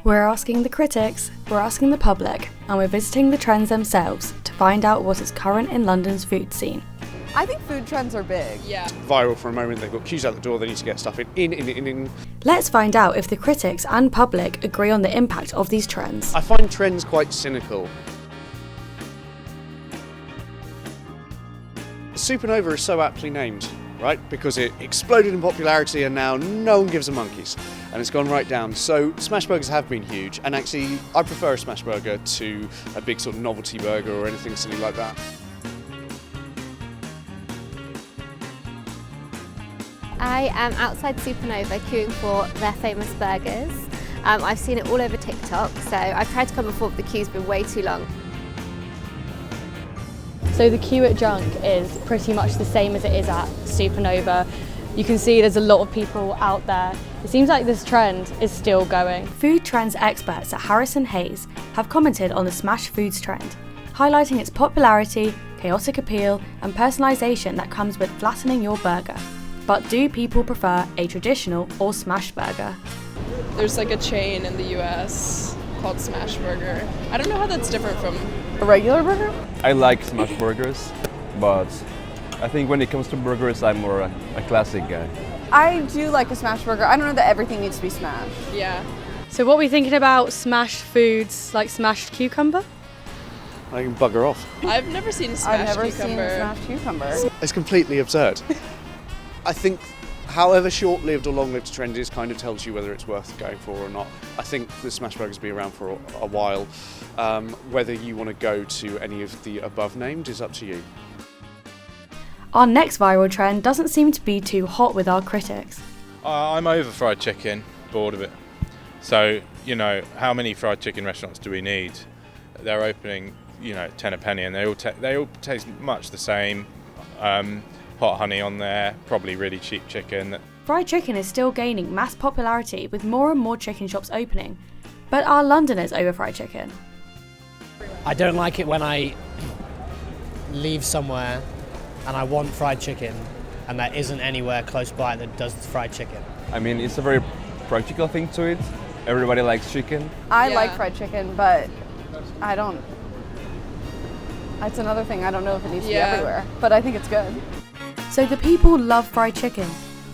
We're asking the critics, we're asking the public, and we're visiting the trends themselves to find out what is current in London's food scene. I think food trends are big. Yeah. Viral for a moment, they've got queues out the door, they need to get stuff in. Let's find out if the critics and public agree on the impact of these trends. I find trends quite cynical. Supernova is so aptly named, right? Because it exploded in popularity and now no one gives a monkeys. And it's gone right down. So smash burgers have been huge, and actually I prefer a smash burger to a big sort of novelty burger or anything silly like that. I am outside Supernova queuing for their famous burgers. I've seen it all over TikTok, so I've tried to come before, but the queue's been way too long. So the queue at Junk is pretty much the same as it is at Supernova. You can see there's a lot of people out there. It seems like this trend is still going. Food trends experts at Harrison Hayes have commented on the smash foods trend, highlighting its popularity, chaotic appeal, and personalisation that comes with flattening your burger. But do people prefer a traditional or smash burger? There's like a chain in the US called Smash Burger. I don't know how that's different from A regular burger? I like smash burgers, but I think when it comes to burgers, I'm more a classic guy. I do like a smash burger. I don't know that everything needs to be smashed. yeah. So what are we thinking about smashed foods, like smashed cucumber? I can bugger off. I've never seen smashed I've never cucumber. seen smashed cucumber. It's completely absurd. I think however short-lived or long-lived a trend is kind of tells you whether it's worth going for or not. I think the smash burgers will be around for a while. Whether you want to go to any of the above named is up to you. Our next viral trend doesn't seem to be too hot with our critics. I'm over fried chicken, bored of it. So, how many fried chicken restaurants do we need? They're opening, 10 a penny, and they all taste much the same. Hot honey on there, probably really cheap chicken. Fried chicken is still gaining mass popularity with more and more chicken shops opening. But are Londoners over fried chicken? I don't like it when I leave somewhere and I want fried chicken and there isn't anywhere close by that does fried chicken. I mean, it's a very practical thing to it. Everybody likes chicken. I Yeah. like fried chicken, but I don't. That's another thing. I don't know if it needs to be Yeah. everywhere, but I think it's good. So the people love fried chicken,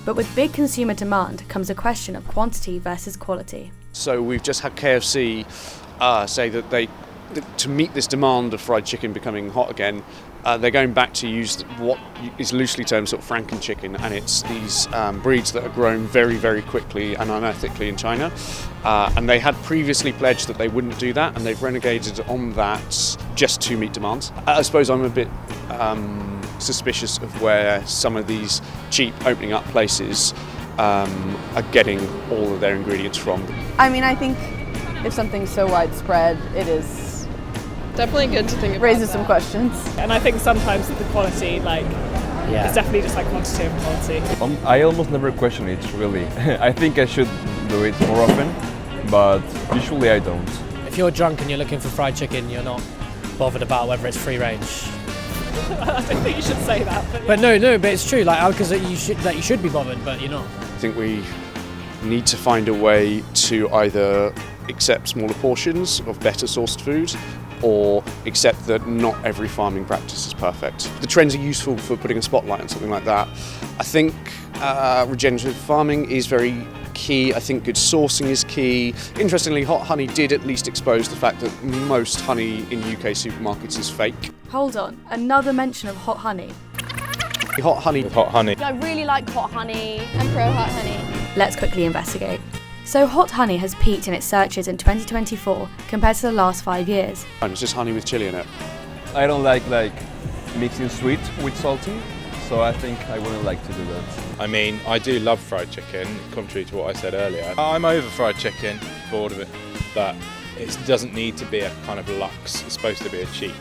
but with big consumer demand comes a question of quantity versus quality. So we've just had KFC say that to meet this demand of fried chicken becoming hot again, they're going back to use what is loosely termed sort of Franken chicken, and it's these breeds that are grown very, very quickly and unethically in China. And they had previously pledged that they wouldn't do that, and they've renegated on that just to meet demands. I suppose I'm a bit suspicious of where some of these cheap opening up places are getting all of their ingredients from. I mean, I think if something's so widespread, it is Definitely good to think about. raises some questions. And I think sometimes the quality, it's definitely just like quantity over quality. I almost never question it, really. I think I should do it more often, but usually I don't. If you're drunk and you're looking for fried chicken, you're not bothered about whether it's free range. I don't think you should say that. But no, but it's true. Because you should be bothered, but you're not. I think we need to find a way to either accept smaller portions of better sourced food or accept that not every farming practice is perfect. The trends are useful for putting a spotlight on something like that. I think regenerative farming is very key. I think good sourcing is key. Interestingly, hot honey did at least expose the fact that most honey in UK supermarkets is fake. Hold on, another mention of hot honey. Hot honey. Hot honey. I really like hot honey. I'm pro hot honey. Let's quickly investigate. So hot honey has peaked in its searches in 2024 compared to the last 5 years. And it's just honey with chili in it. I don't like mixing sweet with salty, so I think I wouldn't like to do that. I mean, I do love fried chicken, contrary to what I said earlier. I'm over fried chicken, bored of it, but it doesn't need to be a kind of luxe. It's supposed to be a cheap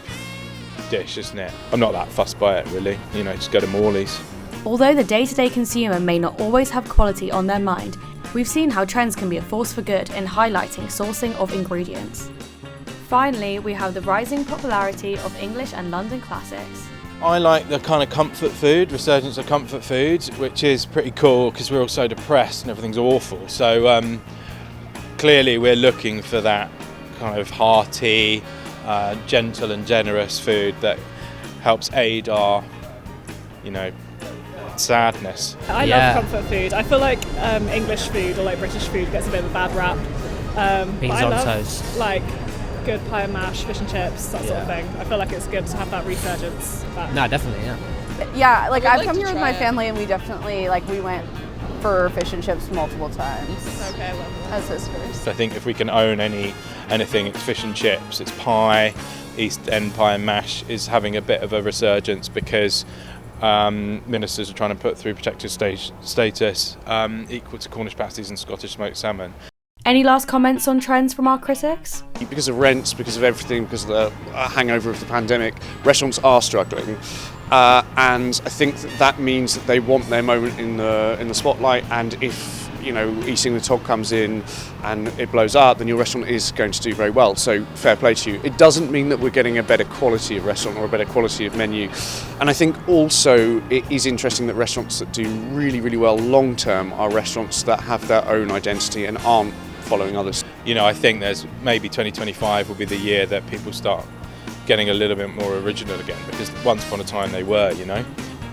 dish, isn't it? I'm not that fussed by it, really. Just go to Morley's. Although the day-to-day consumer may not always have quality on their mind, we've seen how trends can be a force for good in highlighting sourcing of ingredients. Finally, we have the rising popularity of English and London classics. I like the kind of comfort food, resurgence of comfort food, which is pretty cool because we're all so depressed and everything's awful. So clearly we're looking for that kind of hearty, gentle and generous food that helps aid our, sadness. I love comfort food. I feel like English food or like British food gets a bit of a bad rap. Beans but I on love toast. like good pie and mash, fish and chips, that sort of thing. I feel like it's good to have that resurgence back. No, definitely, yeah. Yeah, like I've like come to here with try my it. family and we definitely, we went for fish and chips multiple times Okay, I love that. as sisters. I think if we can own anything, it's fish and chips, it's pie. East End pie and mash is having a bit of a resurgence because ministers are trying to put through protected status equal to Cornish pasties and Scottish smoked salmon. Any last comments on trends from our critics? Because of rents, because of everything, because of the hangover of the pandemic, restaurants are struggling. And I think that means that they want their moment in the spotlight, and if Eating the Tog comes in and it blows up, then your restaurant is going to do very well. So fair play to you. It doesn't mean that we're getting a better quality of restaurant or a better quality of menu. And I think also it is interesting that restaurants that do really, really well long term are restaurants that have their own identity and aren't following others. I think there's maybe 2025 will be the year that people start getting a little bit more original again, because once upon a time they were,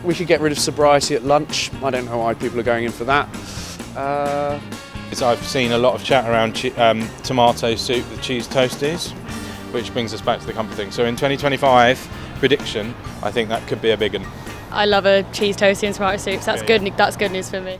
We could get rid of sobriety at lunch. I don't know why people are going in for that. I've seen a lot of chat around tomato soup with cheese toasties, which brings us back to the comfort thing. So in 2025, prediction, I think that could be a big one. I love a cheese toastie and tomato soup, so that's good news for me.